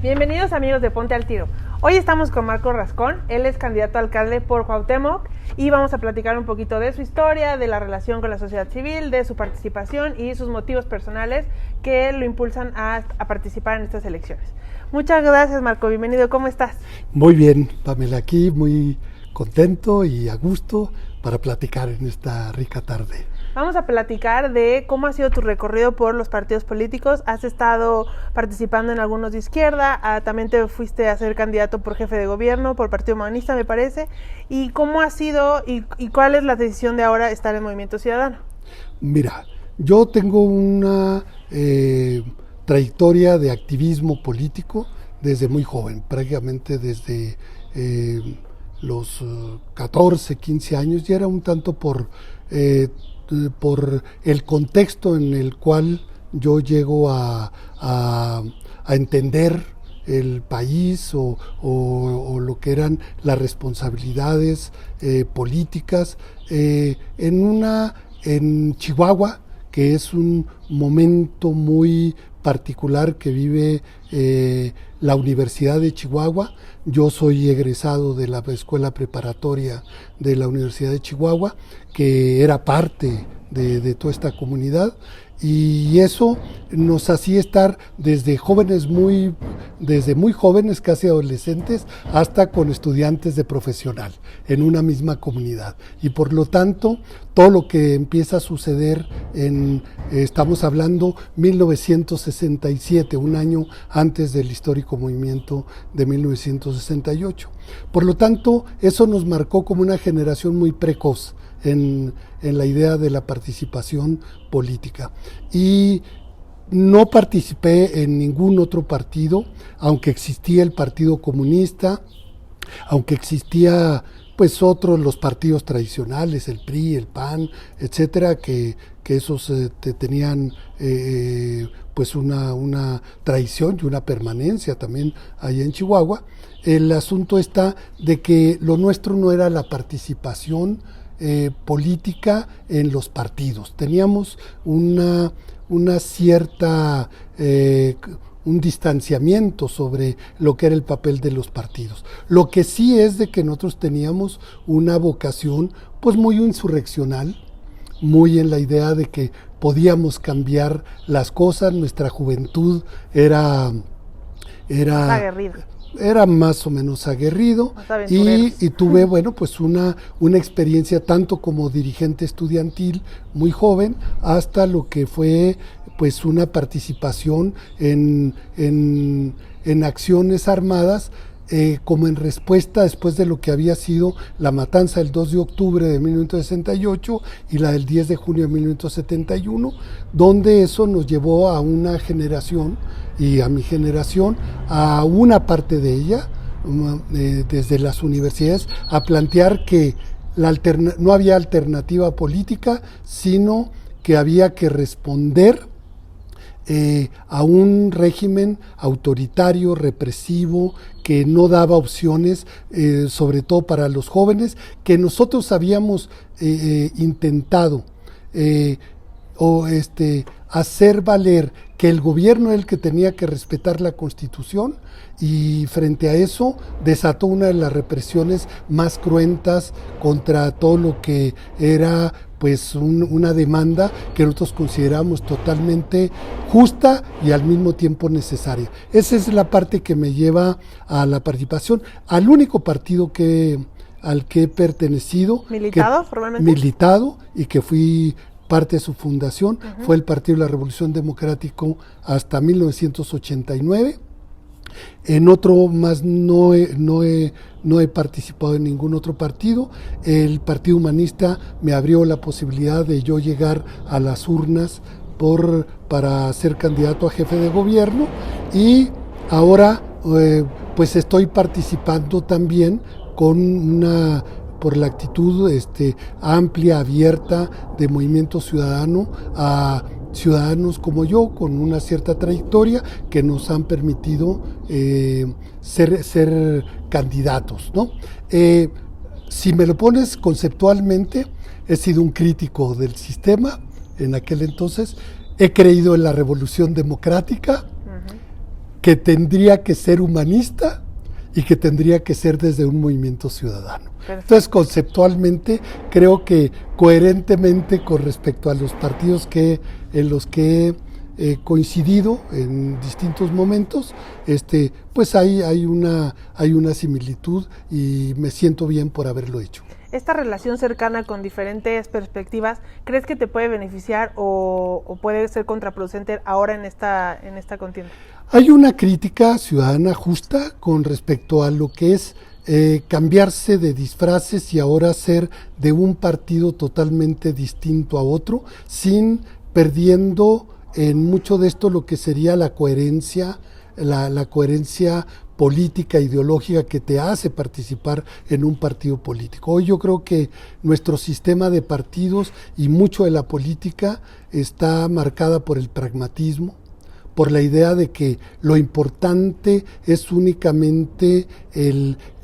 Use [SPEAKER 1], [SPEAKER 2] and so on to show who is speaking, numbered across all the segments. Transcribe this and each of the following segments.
[SPEAKER 1] Bienvenidos amigos de Ponte al Tiro. Hoy estamos con Marco Rascón, él es candidato a alcalde por Cuauhtémoc y vamos a platicar un poquito de su historia, de la relación con la sociedad civil, de su participación y sus motivos personales que lo impulsan a participar en estas elecciones. Muchas gracias Marco, bienvenido, ¿cómo estás?
[SPEAKER 2] Muy bien, Pamela, aquí muy contento y a gusto para platicar en esta rica tarde.
[SPEAKER 1] Vamos a platicar de cómo ha sido tu recorrido por los partidos políticos. Has estado participando en algunos de izquierda, también te fuiste a ser candidato por jefe de gobierno, por Partido Humanista me parece. ¿Y cómo ha sido y cuál es la decisión de ahora estar en Movimiento Ciudadano?
[SPEAKER 2] Mira, yo tengo una trayectoria de activismo político desde muy joven, prácticamente desde los 14, 15 años, y era un tanto por el contexto en el cual yo llego a entender el país o lo que eran las responsabilidades políticas en Chihuahua, que es un momento muy particular que vive la Universidad de Chihuahua. Yo soy egresado de la escuela preparatoria de la Universidad de Chihuahua, que era parte de toda esta comunidad, y eso nos hacía estar desde muy jóvenes, casi adolescentes, hasta con estudiantes de profesional en una misma comunidad. Y por lo tanto, todo lo que empieza a suceder estamos hablando 1967, un año antes del histórico movimiento de 1968. Por lo tanto, eso nos marcó como una generación muy precoz en la idea de la participación política. Y no participé en ningún otro partido, aunque existía el Partido Comunista, aunque existía pues los partidos tradicionales, el PRI, el PAN, etcétera, que esos tenían pues una tradición y una permanencia también allá en Chihuahua. El asunto está de que lo nuestro no era la participación política en los partidos. Teníamos una cierta un distanciamiento sobre lo que era el papel de los partidos. Lo que sí es de que nosotros teníamos una vocación pues muy insurreccional, muy en la idea de que podíamos cambiar las cosas. Nuestra juventud era
[SPEAKER 1] aguerrida.
[SPEAKER 2] Era más o menos aguerrido y tuve, bueno, pues una experiencia tanto como dirigente estudiantil muy joven hasta lo que fue pues una participación en acciones armadas como en respuesta después de lo que había sido la matanza del 2 de octubre de 1968 y la del 10 de junio de 1971, donde eso nos llevó a una generación y a mi generación, a una parte de ella, desde las universidades, a plantear que no había alternativa política, sino que había que responder a un régimen autoritario, represivo, que no daba opciones, sobre todo para los jóvenes, que nosotros habíamos intentado hacer valer que el gobierno era el que tenía que respetar la Constitución, y frente a eso desató una de las represiones más cruentas contra todo lo que era pues una demanda que nosotros consideramos totalmente justa y al mismo tiempo necesaria. Esa es la parte que me lleva a la participación, al único partido al que he pertenecido.
[SPEAKER 1] ¿Militado formalmente?
[SPEAKER 2] Militado, y que fui parte de su fundación, fue el Partido de la Revolución Democrática hasta 1989. En otro más no he participado en ningún otro partido. El Partido Humanista me abrió la posibilidad de yo llegar a las urnas para ser candidato a jefe de gobierno, y ahora pues estoy participando también por la actitud amplia, abierta de Movimiento Ciudadano a ciudadanos como yo, con una cierta trayectoria, que nos han permitido ser candidatos, ¿no? Si me lo pones conceptualmente, he sido un crítico del sistema en aquel entonces, he creído en la revolución democrática, que tendría que ser humanista y que tendría que ser desde un movimiento ciudadano.
[SPEAKER 1] Perfecto.
[SPEAKER 2] Entonces, conceptualmente, creo que coherentemente con respecto a los partidos en los que he coincidido en distintos momentos, pues hay una similitud y me siento bien por haberlo hecho.
[SPEAKER 1] Esta relación cercana con diferentes perspectivas, ¿crees que te puede beneficiar o puede ser contraproducente ahora en esta contienda?
[SPEAKER 2] Hay una crítica ciudadana justa con respecto a lo que es cambiarse de disfraces y ahora ser de un partido totalmente distinto a otro, sin perdiendo en mucho de esto lo que sería la coherencia, la coherencia política, ideológica que te hace participar en un partido político. Hoy yo creo que nuestro sistema de partidos y mucho de la política está marcada por el pragmatismo, por la idea de que lo importante es únicamente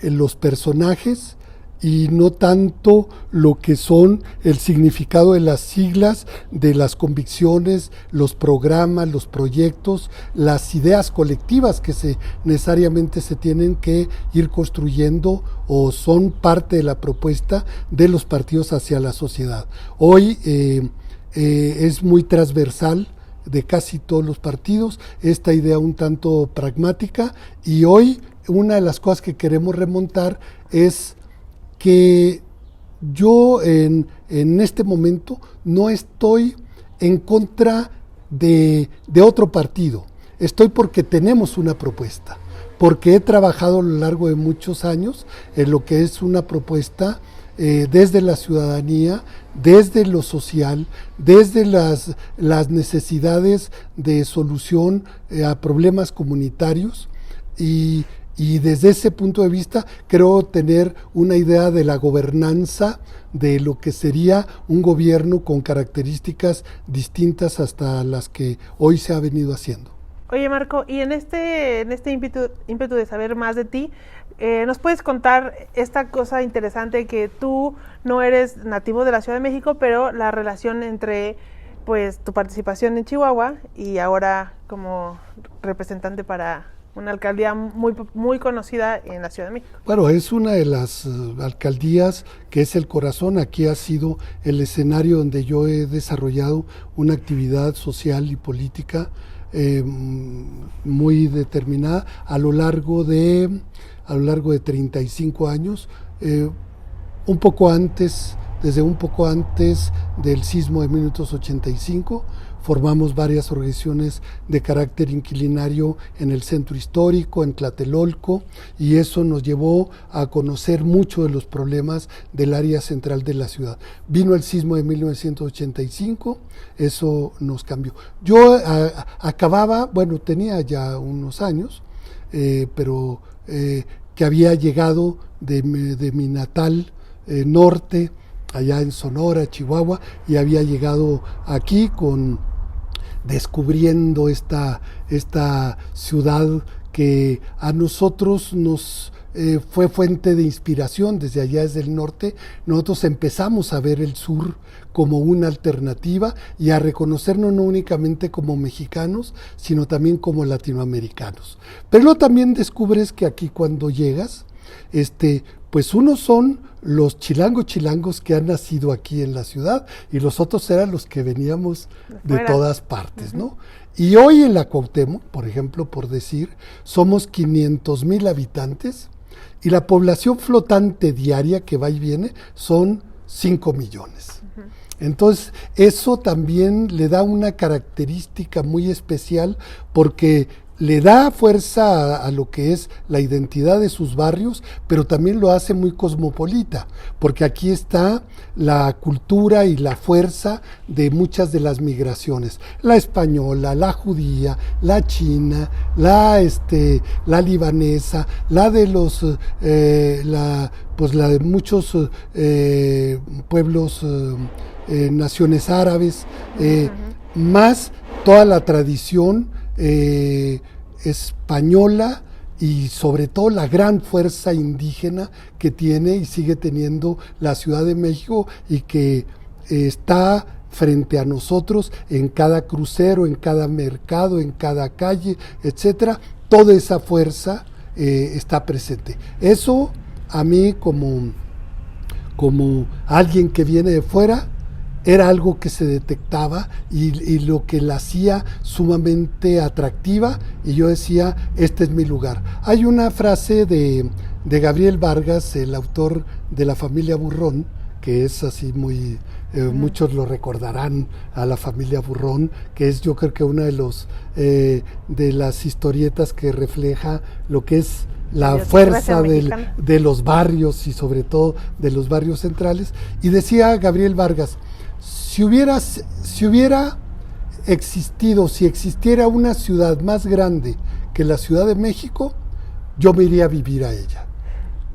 [SPEAKER 2] los personajes y no tanto lo que son el significado de las siglas, de las convicciones, los programas, los proyectos, las ideas colectivas que necesariamente se tienen que ir construyendo o son parte de la propuesta de los partidos hacia la sociedad. Hoy es muy transversal de casi todos los partidos esta idea un tanto pragmática, y hoy una de las cosas que queremos remontar es que yo en este momento no estoy en contra de otro partido, estoy porque tenemos una propuesta, porque he trabajado a lo largo de muchos años en lo que es una propuesta desde la ciudadanía, desde lo social, desde las necesidades de solución a problemas comunitarios, y desde ese punto de vista creo tener una idea de la gobernanza, de lo que sería un gobierno con características distintas hasta las que hoy se ha venido haciendo.
[SPEAKER 1] Oye, Marco, y en este ímpetu de saber más de ti, ¿nos puedes contar esta cosa interesante que tú no eres nativo de la Ciudad de México, pero la relación entre pues tu participación en Chihuahua y ahora como representante para una alcaldía muy conocida en la Ciudad de México?
[SPEAKER 2] Bueno, es una de las alcaldías que es el corazón. Aquí ha sido el escenario donde yo he desarrollado una actividad social y política muy determinada a lo largo de 35 años, desde un poco antes del sismo de 1985, formamos varias organizaciones de carácter inquilinario en el centro histórico, en Tlatelolco, y eso nos llevó a conocer mucho de los problemas del área central de la ciudad. Vino el sismo de 1985, eso nos cambió. Yo tenía ya unos años, pero que había llegado de mi natal norte, allá en Sonora, Chihuahua, y había llegado aquí descubriendo esta ciudad que a nosotros nos fue fuente de inspiración. Desde allá, desde el norte, nosotros empezamos a ver el sur como una alternativa y a reconocernos no únicamente como mexicanos, sino también como latinoamericanos. Pero luego también descubres que aquí cuando llegas, pues unos son los chilangos que han nacido aquí en la ciudad y los otros eran los que veníamos de todas partes, ¿no? Y hoy en la Cuauhtémoc, por ejemplo, por decir, somos 500,000 habitantes y la población flotante diaria que va y viene son 5 millones. Entonces, eso también le da una característica muy especial porque le da fuerza a lo que es la identidad de sus barrios, pero también lo hace muy cosmopolita, porque aquí está la cultura y la fuerza de muchas de las migraciones, la española, la judía, la china, la libanesa, la de los la de muchos pueblos, naciones árabes, más toda la tradición española y sobre todo la gran fuerza indígena que tiene y sigue teniendo la Ciudad de México y que está frente a nosotros en cada crucero, en cada mercado, en cada calle, etcétera, toda esa fuerza está presente. Eso a mí como alguien que viene de fuera, era algo que se detectaba y lo que la hacía sumamente atractiva, y yo decía, este es mi lugar. Hay una frase de Gabriel Vargas, el autor de La familia Burrón, que es así muy, muchos lo recordarán a La familia Burrón, que es yo creo que una de las historietas que refleja lo que es la fuerza de los barrios y sobre todo de los barrios centrales. Y decía Gabriel Vargas, si existiera una ciudad más grande que la Ciudad de México, yo me iría a vivir a ella.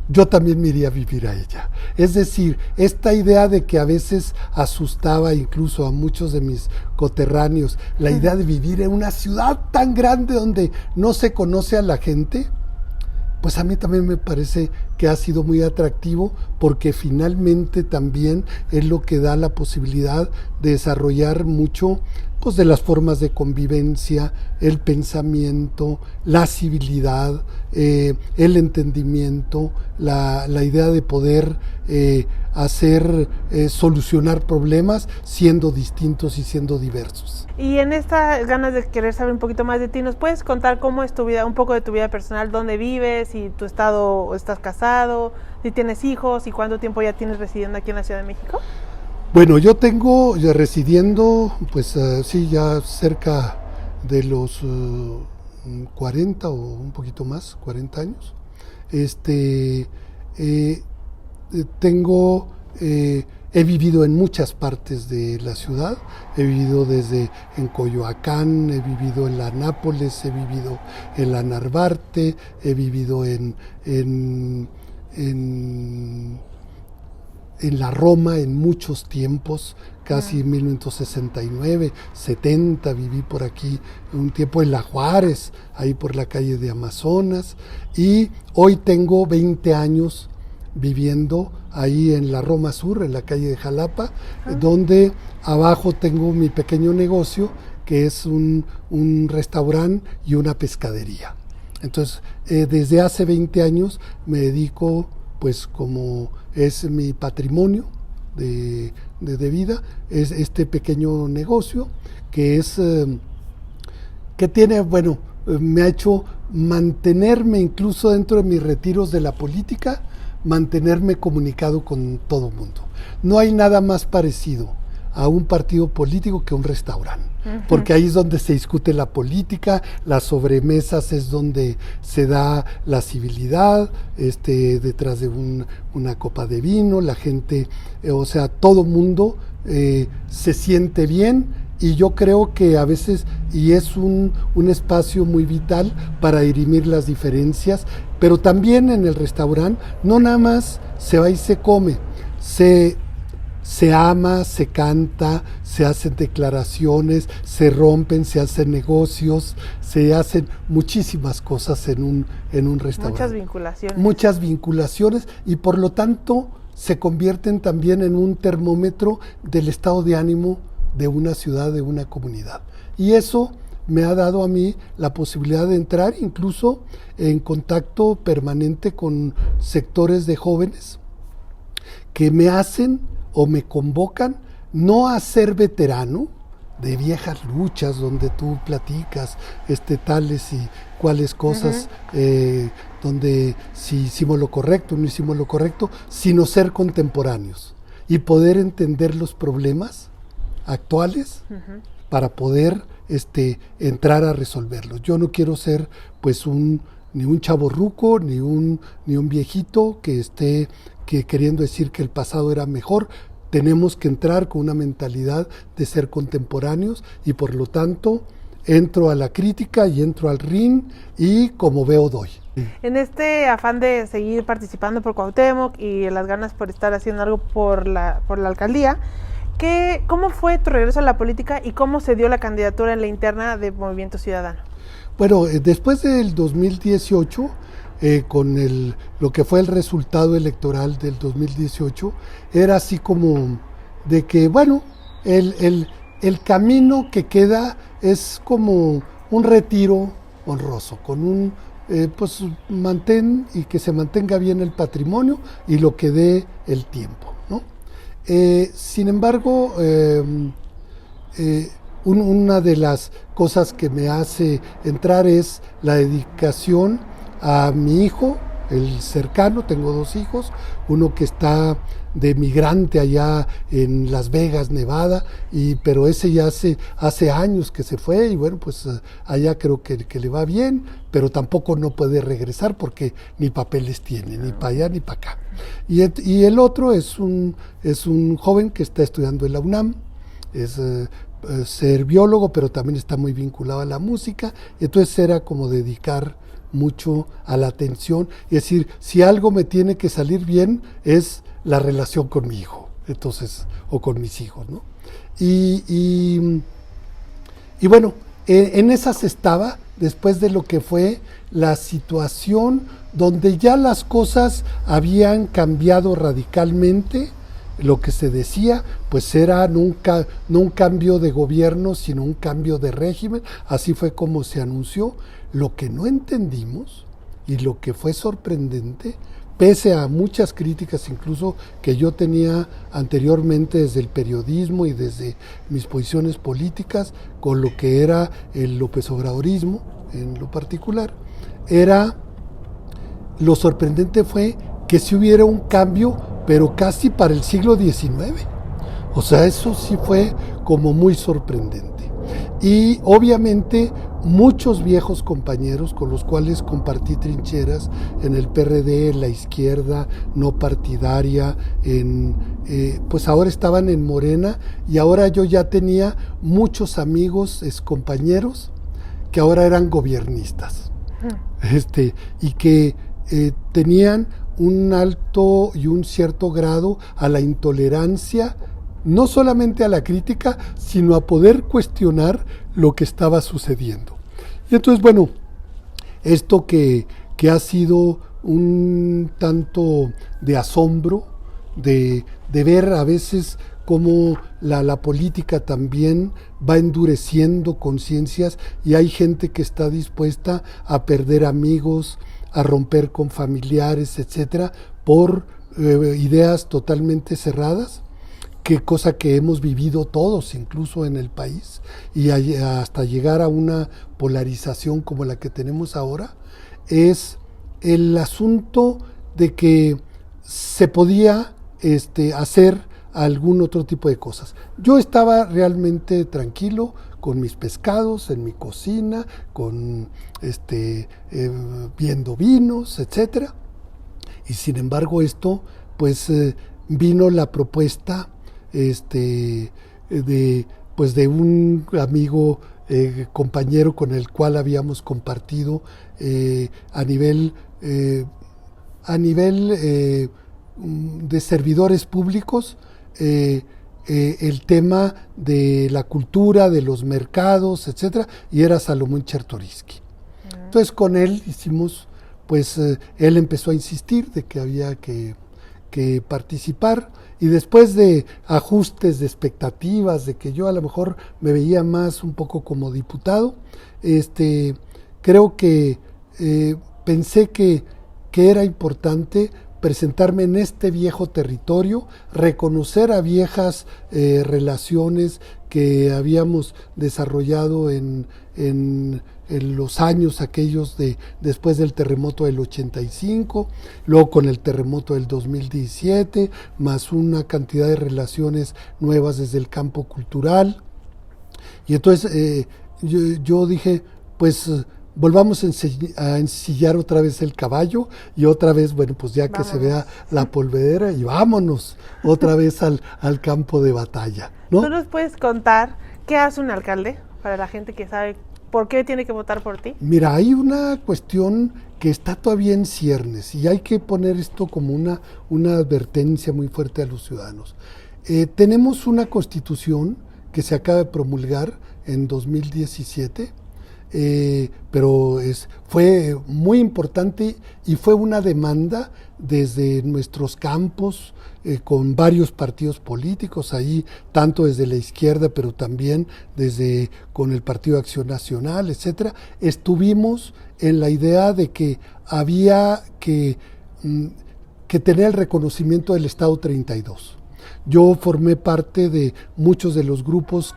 [SPEAKER 2] Yo también me iría a vivir a ella. Es decir, esta idea de que a veces asustaba incluso a muchos de mis coterráneos, la idea de vivir en una ciudad tan grande donde no se conoce a la gente, pues a mí también me parece que ha sido muy atractivo, porque finalmente también es lo que da la posibilidad de desarrollar mucho pues de las formas de convivencia, el pensamiento, la civilidad, el entendimiento, la idea de poder solucionar problemas siendo distintos y siendo diversos.
[SPEAKER 1] Y en estas ganas de querer saber un poquito más de ti, ¿nos puedes contar cómo es tu vida, un poco de tu vida personal, dónde vives, si tu estado, estás casado, si tienes hijos y cuánto tiempo ya tienes residiendo aquí en la Ciudad de México?
[SPEAKER 2] Bueno, yo tengo ya residiendo, pues sí, ya cerca de los 40 o un poquito más, 40 años. He vivido en muchas partes de la ciudad, he vivido desde en Coyoacán, he vivido en la Nápoles, he vivido en la Narvarte, he vivido en la Roma en muchos tiempos, casi en 1969, 70, viví por aquí un tiempo en La Juárez, ahí por la calle de Amazonas, y hoy tengo 20 años viviendo ahí en la Roma Sur, en la calle de Jalapa, donde abajo tengo mi pequeño negocio, que es un restaurante y una pescadería. Entonces, desde hace 20 años me dedico, pues como es mi patrimonio de vida, es este pequeño negocio que tiene, bueno, me ha hecho mantenerme incluso dentro de mis retiros de la política, mantenerme comunicado con todo el mundo. No hay nada más parecido a un partido político que un restaurante, porque ahí es donde se discute la política, las sobremesas es donde se da la civilidad, detrás de una copa de vino, la gente, o sea, todo mundo se siente bien, y yo creo que a veces, y es un espacio muy vital para dirimir las diferencias, pero también en el restaurante no nada más se va y se come, se ama, se canta, se hacen declaraciones, se rompen, se hacen negocios, se hacen muchísimas cosas en un restaurante.
[SPEAKER 1] Muchas vinculaciones. Muchas
[SPEAKER 2] vinculaciones, y por lo tanto se convierten también en un termómetro del estado de ánimo de una ciudad, de una comunidad. Y eso me ha dado a mí la posibilidad de entrar incluso en contacto permanente con sectores de jóvenes que me hacen o me convocan no a ser veterano de viejas luchas donde tú platicas tales y cuales cosas, donde si hicimos lo correcto o no hicimos lo correcto, sino ser contemporáneos y poder entender los problemas actuales para poder entrar a resolverlos. Yo no quiero ser pues ni un chavorruco, ni un viejito que esté queriendo decir que el pasado era mejor. Tenemos que entrar con una mentalidad de ser contemporáneos, y por lo tanto entro a la crítica y entro al ring, y como veo doy.
[SPEAKER 1] En este afán de seguir participando por Cuauhtémoc y las ganas por estar haciendo algo por la alcaldía, ¿cómo fue tu regreso a la política y cómo se dio la candidatura en la interna de Movimiento Ciudadano?
[SPEAKER 2] Bueno, después del 2018, con lo que fue el resultado electoral del 2018, era así como de que, bueno, el camino que queda es como un retiro honroso, con un pues mantén y que se mantenga bien el patrimonio y lo que dé el tiempo, ¿no? Sin embargo, una de las cosas que me hace entrar es la dedicación a mi hijo, el cercano. Tengo 2 hijos, uno que está de migrante allá en Las Vegas, Nevada, pero ese ya hace años que se fue y bueno, pues allá creo que le va bien, pero tampoco no puede regresar porque ni papeles tiene, ni para allá ni para acá. Y el otro es un joven que está estudiando en la UNAM, es ser biólogo, pero también está muy vinculado a la música, entonces era como dedicar mucho a la atención, es decir, si algo me tiene que salir bien es la relación con mi hijo, entonces, o con mis hijos, ¿no? Y bueno, en esas estaba, después de lo que fue la situación donde ya las cosas habían cambiado radicalmente. Lo que se decía, pues era nunca, no un cambio de gobierno, sino un cambio de régimen, así fue como se anunció. Lo que no entendimos y lo que fue sorprendente, pese a muchas críticas incluso que yo tenía anteriormente desde el periodismo y desde mis posiciones políticas, con lo que era el López Obradorismo en lo particular, lo sorprendente fue que si hubiera un cambio, pero casi para el siglo XIX. O sea, eso sí fue como muy sorprendente. Y obviamente muchos viejos compañeros con los cuales compartí trincheras en el PRD, en la izquierda no partidaria, pues ahora estaban en Morena, y ahora yo ya tenía muchos amigos, compañeros, que ahora eran gobiernistas. Y que tenían un alto y un cierto grado a la intolerancia, no solamente a la crítica, sino a poder cuestionar lo que estaba sucediendo. Y entonces, bueno, esto que ha sido un tanto de asombro, de ver a veces cómo la política también va endureciendo conciencias y hay gente que está dispuesta a perder amigos, a romper con familiares, etcétera, por ideas totalmente cerradas, cosa que hemos vivido todos, incluso en el país, y hasta llegar a una polarización como la que tenemos ahora, es el asunto de que se podía hacer algún otro tipo de cosas. Yo estaba realmente tranquilo con mis pescados en mi cocina, con viendo vinos, etcétera. Y sin embargo esto, pues vino la propuesta de un amigo, compañero con el cual habíamos compartido a nivel de servidores públicos, el tema de la cultura, de los mercados, etcétera, y era Salomón Chertoriski. Entonces con él hicimos, pues él empezó a insistir de que había que participar, y después de ajustes de expectativas, de que yo a lo mejor me veía más un poco como diputado, creo que pensé que era importante presentarme en este viejo territorio, reconocer a viejas relaciones que habíamos desarrollado en los años aquellos después del terremoto del 85, luego con el terremoto del 2017, más una cantidad de relaciones nuevas desde el campo cultural. Y entonces yo dije, pues volvamos a ensillar otra vez el caballo, y otra vez, bueno, pues ya que se vea la polvedera, y vámonos otra vez al campo de batalla, ¿no?
[SPEAKER 1] ¿Tú nos puedes contar qué hace un alcalde para la gente que sabe por qué tiene que votar por ti?
[SPEAKER 2] Mira, hay una cuestión que está todavía en ciernes y hay que poner esto como una advertencia muy fuerte a los ciudadanos. Tenemos una constitución que se acaba de promulgar en 2017, pero fue muy importante y fue una demanda desde nuestros campos, con varios partidos políticos ahí, tanto desde la izquierda, pero también con el Partido Acción Nacional, etcétera. Estuvimos en la idea de que había que tener el reconocimiento del Estado 32. Yo formé parte de muchos de los grupos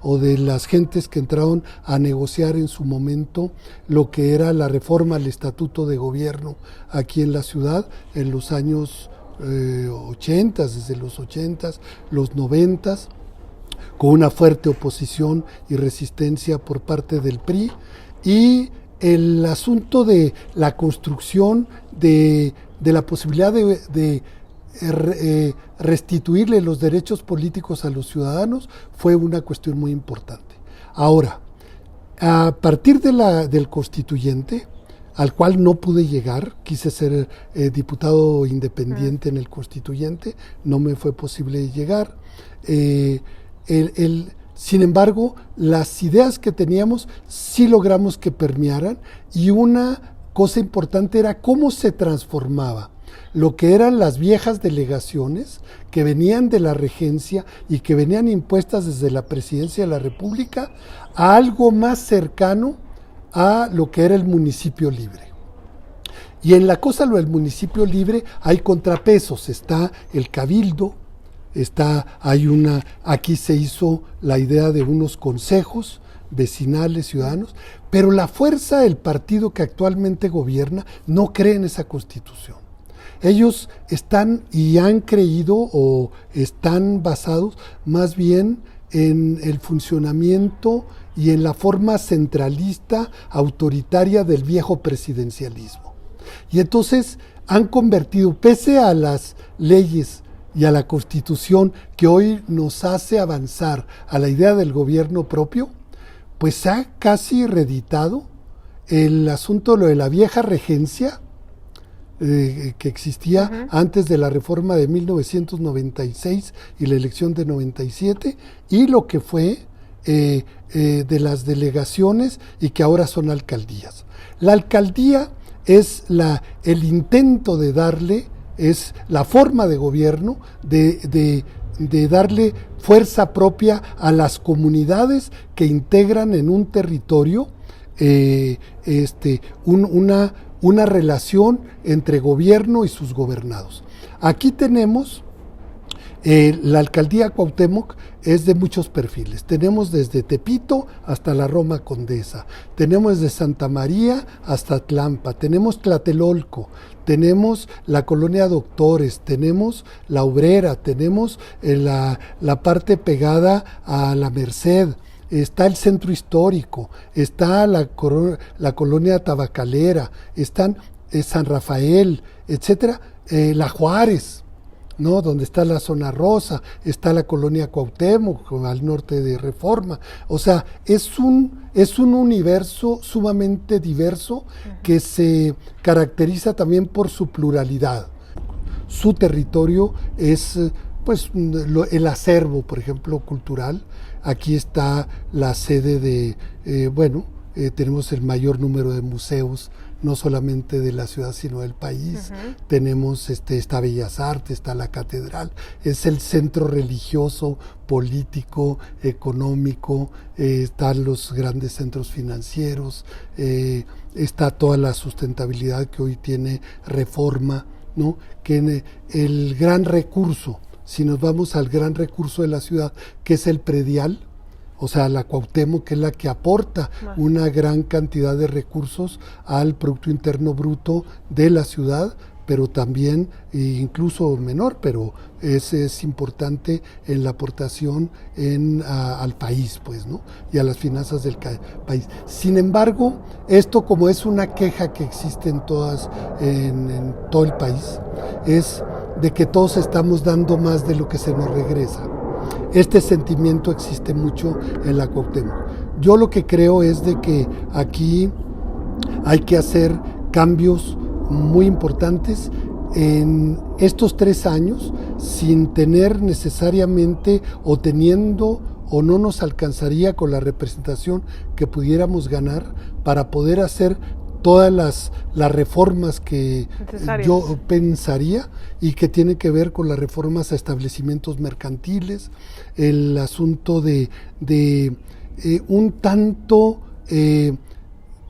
[SPEAKER 2] o de las gentes que entraron a negociar en su momento lo que era la reforma al Estatuto de Gobierno aquí en la ciudad en los años 80, desde los 80, los 90, con una fuerte oposición y resistencia por parte del PRI, y el asunto de la construcción de la posibilidad de restituirle los derechos políticos a los ciudadanos fue una cuestión muy importante. Ahora, a partir del constituyente, al cual no pude llegar, quise ser diputado independiente en el constituyente, no me fue posible llegar. Sin embargo, las ideas que teníamos sí logramos que permearan, y una cosa importante era cómo se transformaba lo que eran las viejas delegaciones que venían de la regencia y que venían impuestas desde la presidencia de la República a algo más cercano a lo que era el municipio libre. Y en la cosa lo del municipio libre hay contrapesos, está el cabildo, aquí se hizo la idea de unos consejos vecinales, ciudadanos, pero la fuerza del partido que actualmente gobierna no cree en esa constitución. Ellos están y han creído o están basados más bien en el funcionamiento y en la forma centralista, autoritaria del viejo presidencialismo. Y entonces han convertido, pese a las leyes y a la Constitución que hoy nos hace avanzar a la idea del gobierno propio, pues se ha casi reeditado el asunto de la vieja regencia que existía antes de la reforma de 1996 y la elección de 97, y lo que fue de las delegaciones y que ahora son alcaldías. La alcaldía es el intento de darle, es la forma de gobierno de darle fuerza propia a las comunidades que integran en un territorio una relación entre gobierno y sus gobernados. Aquí tenemos la alcaldía Cuauhtémoc, es de muchos perfiles. Tenemos desde Tepito hasta la Roma Condesa, tenemos desde Santa María hasta Tlampa, tenemos Tlatelolco, tenemos la colonia Doctores, tenemos la Obrera, tenemos la parte pegada a la Merced, está el centro histórico, está la colonia Tabacalera, están San Rafael, etcétera, la Juárez, ¿no? Donde está la zona rosa, está la colonia Cuauhtémoc al norte de Reforma. O sea, es un universo sumamente diverso que se caracteriza también por su pluralidad. Su territorio es el acervo, por ejemplo, cultural. Aquí está la sede tenemos el mayor número de museos, no solamente de la ciudad, sino del país. Tenemos está Bellas Artes, está la catedral, es el centro religioso, político, económico, están los grandes centros financieros, está toda la sustentabilidad que hoy tiene Reforma, ¿no? Que el gran recurso, si nos vamos al gran recurso de la ciudad, que es el predial, o sea, la Cuauhtémoc, que es la que aporta una gran cantidad de recursos al Producto Interno Bruto de la ciudad, pero también, incluso menor, pero es importante en la aportación al país, pues, ¿no? Y a las finanzas del país. Sin embargo, esto, como es una queja que existe en todo el país, es de que todos estamos dando más de lo que se nos regresa. Este sentimiento existe mucho en la Cuauhtémoc. Yo lo que creo es de que aquí hay que hacer cambios muy importantes en estos 3 años, sin tener necesariamente o teniendo o no nos alcanzaría con la representación que pudiéramos ganar para poder hacer todas las reformas que yo pensaría y que tienen que ver con las reformas a establecimientos mercantiles, el asunto de un tanto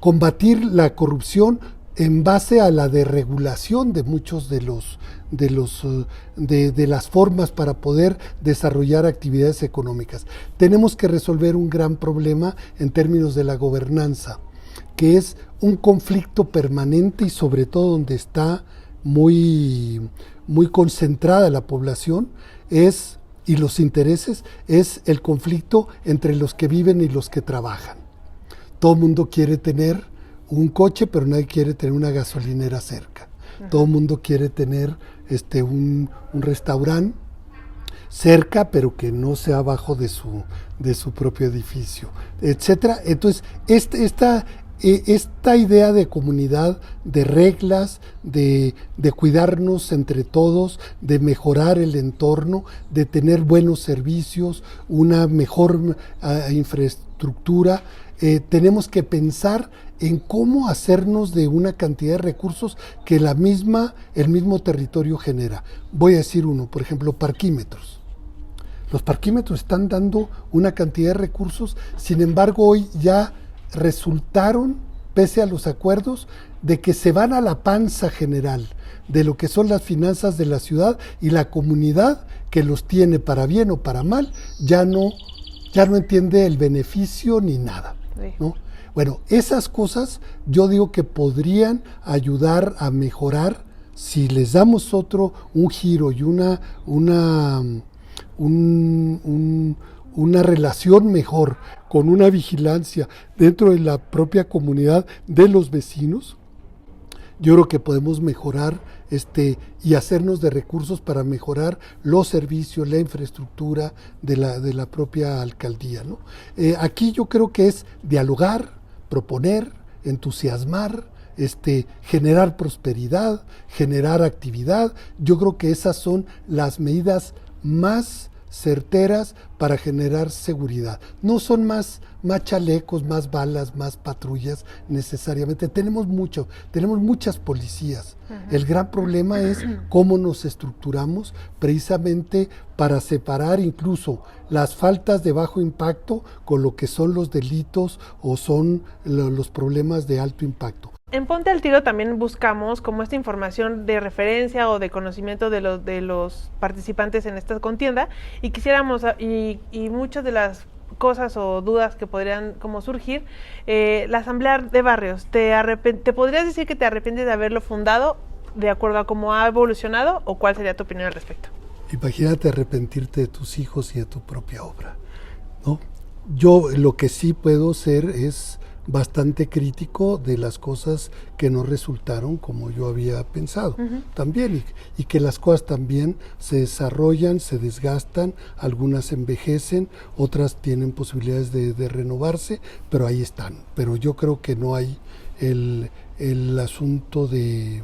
[SPEAKER 2] combatir la corrupción en base a la desregulación de muchos de las formas para poder desarrollar actividades económicas. Tenemos que resolver un gran problema en términos de la gobernanza, que es un conflicto permanente y sobre todo donde está muy concentrada la población y los intereses, es el conflicto entre los que viven y los que trabajan. Todo el mundo quiere tener un coche, pero nadie quiere tener una gasolinera cerca. Todo el mundo quiere tener un restaurante cerca, pero que no sea abajo de su propio edificio, etcétera. Entonces, esta idea de comunidad, de reglas, de cuidarnos entre todos, de mejorar el entorno, de tener buenos servicios, una mejor infraestructura, tenemos que pensar en cómo hacernos de una cantidad de recursos que el mismo territorio genera. Voy a decir uno, por ejemplo, parquímetros. Los parquímetros están dando una cantidad de recursos, sin embargo hoy ya resultaron, pese a los acuerdos, de que se van a la panza general de lo que son las finanzas de la ciudad, y la comunidad que los tiene para bien o para mal ya no entiende el beneficio ni nada, ¿no? Bueno, esas cosas yo digo que podrían ayudar a mejorar si les damos un giro y una relación mejor, con una vigilancia dentro de la propia comunidad de los vecinos. Yo creo que podemos mejorar y hacernos de recursos para mejorar los servicios, la infraestructura de la propia alcaldía, ¿no? Aquí yo creo que es dialogar, proponer, entusiasmar, generar prosperidad, generar actividad. Yo creo que esas son las medidas más certeras para generar seguridad. No son más chalecos, más balas, más patrullas necesariamente. Tenemos muchas policías. El gran problema es cómo nos estructuramos precisamente para separar incluso las faltas de bajo impacto con lo que son los delitos o son los problemas de alto impacto.
[SPEAKER 1] En Ponte al Tiro también buscamos como esta información de referencia o de conocimiento de los participantes en esta contienda, y quisiéramos, y muchas de las cosas o dudas que podrían como surgir, la Asamblea de Barrios, ¿te podrías decir que te arrepientes de haberlo fundado de acuerdo a cómo ha evolucionado, o cuál sería tu opinión al respecto?
[SPEAKER 2] Imagínate arrepentirte de tus hijos y de tu propia obra, ¿no? Yo lo que sí puedo ser es bastante crítico de las cosas que no resultaron como yo había pensado también, y que las cosas también se desarrollan, se desgastan, algunas envejecen, otras tienen posibilidades de renovarse, pero ahí están. Pero yo creo que no hay el asunto de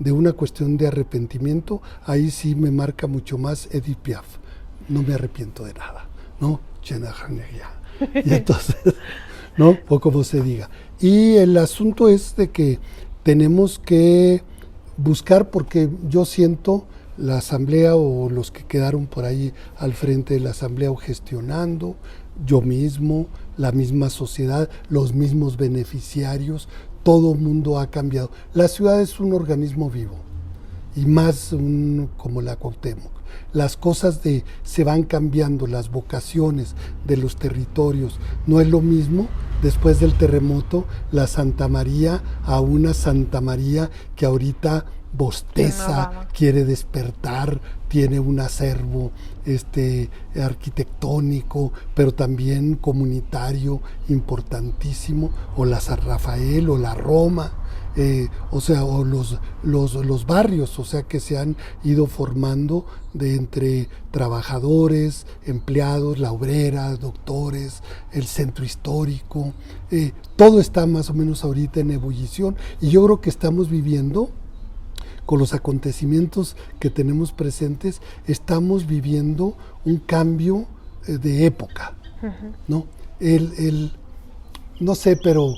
[SPEAKER 2] una cuestión de arrepentimiento. Ahí sí me marca mucho más Edith Piaf: no me arrepiento de nada, ¿no? Y entonces, ¿no? O como se diga. Y el asunto es de que tenemos que buscar, porque yo siento la asamblea o los que quedaron por ahí al frente de la asamblea o gestionando, yo mismo, la misma sociedad, los mismos beneficiarios, todo el mundo ha cambiado. La ciudad es un organismo vivo, y más como la Cuauhtémoc. Las cosas se van cambiando, las vocaciones de los territorios. No es lo mismo después del terremoto la Santa María a una Santa María que ahorita bosteza, quiere despertar, tiene un acervo arquitectónico, pero también comunitario importantísimo, o la San Rafael o la Roma. O los barrios, o sea, que se han ido formando de entre trabajadores, empleados, la obrera, doctores, el centro histórico, todo está más o menos ahorita en ebullición, y yo creo que estamos viviendo, con los acontecimientos que tenemos presentes, estamos viviendo un cambio de época, ¿no? No sé, pero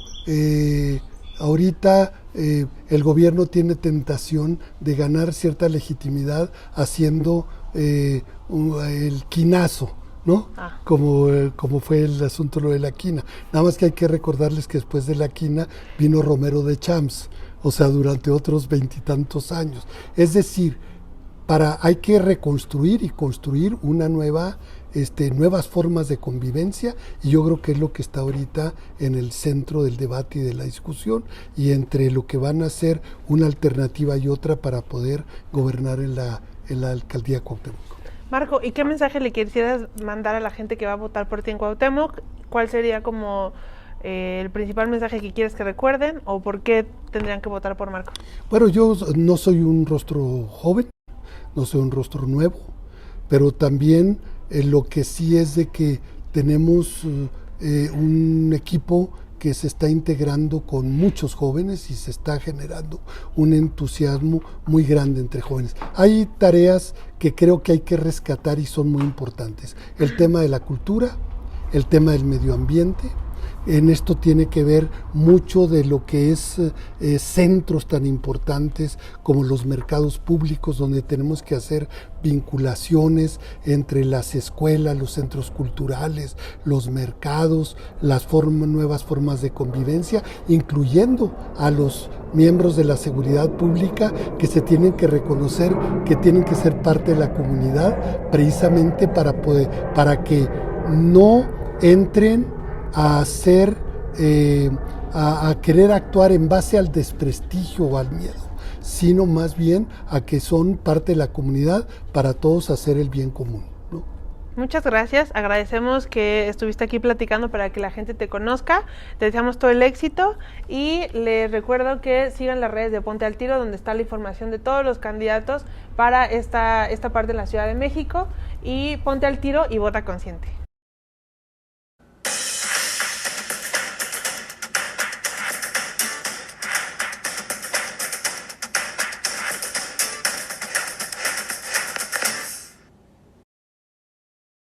[SPEAKER 2] ahorita el gobierno tiene tentación de ganar cierta legitimidad haciendo el quinazo, ¿no? Como fue el asunto lo de la quina. Nada más que hay que recordarles que después de la quina vino Romero de Champs, o sea, durante otros 20 y tantos años. Es decir, hay que reconstruir y construir una nuevas formas de convivencia, y yo creo que es lo que está ahorita en el centro del debate y de la discusión, y entre lo que van a ser una alternativa y otra para poder gobernar en la alcaldía Cuauhtémoc.
[SPEAKER 1] Marco, ¿y qué mensaje le quisieras mandar a la gente que va a votar por ti en Cuauhtémoc? ¿Cuál sería como el principal mensaje que quieres que recuerden, o por qué tendrían que votar por Marco?
[SPEAKER 2] Bueno, yo no soy un rostro joven, no soy un rostro nuevo, pero también lo que sí es de que tenemos un equipo que se está integrando con muchos jóvenes y se está generando un entusiasmo muy grande entre jóvenes. Hay tareas que creo que hay que rescatar y son muy importantes. El tema de la cultura, el tema del medio ambiente. En esto tiene que ver mucho de lo que es centros tan importantes como los mercados públicos, donde tenemos que hacer vinculaciones entre las escuelas, los centros culturales, los mercados, las nuevas formas de convivencia, incluyendo a los miembros de la seguridad pública, que se tienen que reconocer que tienen que ser parte de la comunidad, precisamente para que no entren a querer actuar en base al desprestigio o al miedo, sino más bien a que son parte de la comunidad para todos hacer el bien común, ¿no?
[SPEAKER 1] Muchas gracias, agradecemos que estuviste aquí platicando para que la gente te conozca, te deseamos todo el éxito y les recuerdo que sigan las redes de Ponte al Tiro, donde está la información de todos los candidatos para esta parte de la Ciudad de México, y ponte al tiro y vota consciente.